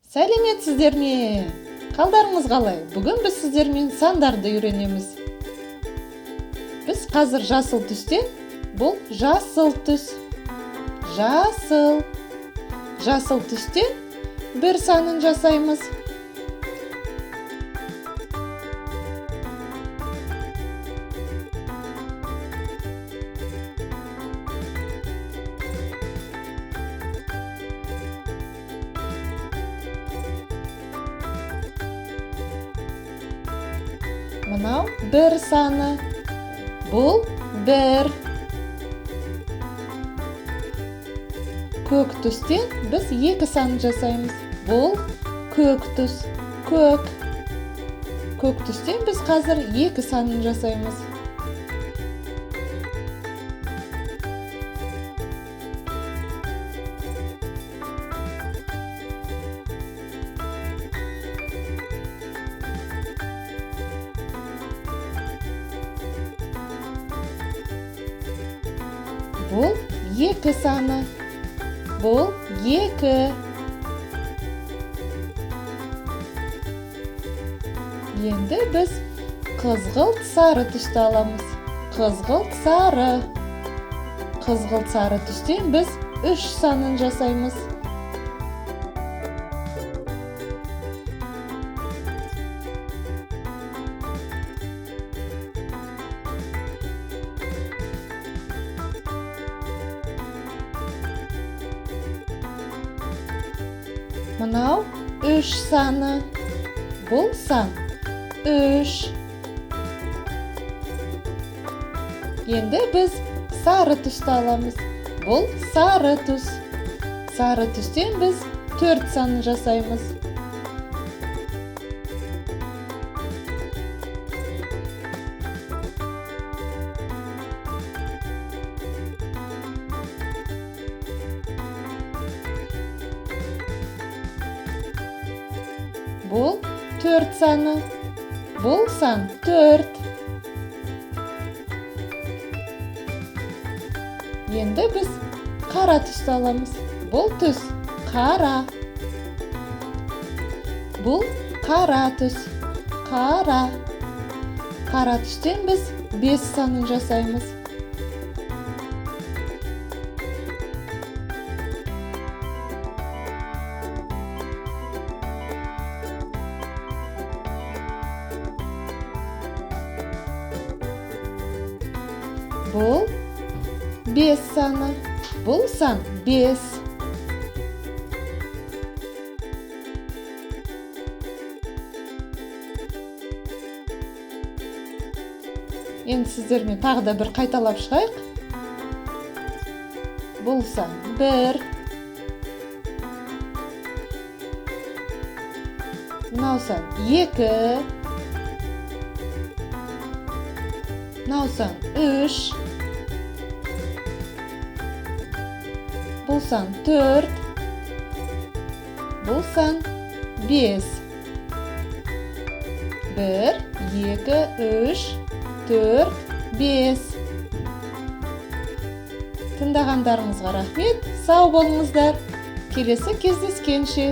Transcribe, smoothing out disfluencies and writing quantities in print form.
Сәлеметсіздер ме? Қалдарыңыз қалай? Бүгін біз сіздермен сандарды үйренеміз. Біз қазір жасыл түстен, бұл жасыл түс. Жасыл түстен бір санын жасаймыз. Мынау бір саны. Бұл бір. Көк түстен біз екі санын жасаймыз. Бұл көк түс. Көк түстен біз қазір екі санын жасаймыз. Бұл екі саны. Бұл екі. Енді біз қызғылт сары түсті аламыз. Қызғылт сары түстен біз үш санын жасаймыз. Мынау үш саны. Бұл сан үш. Енді біз сары түсті аламыз. Бұл сары түс. Сары түстен біз төрт санын жасаймыз. Бұл төрт саны. Бұл сан төрт. Енді біз қара түсті аламыз. Бұл түс қара. Бұл қара түс. Қара түстен біз бес санын жасаймыз. Бұл бес саны. Бұл сан бес. Енді сіздермен тағы да бір қайталап шығайық. Бұл сан бір. Мынау сан екі. Мынау сан үш. Бұл сан төрт. Бұл сан бес. Бір, екі, үш, төрт, бес. Тыңдағандарыңызға рахмет. Сау болыңыздар. Келесі кездескенше.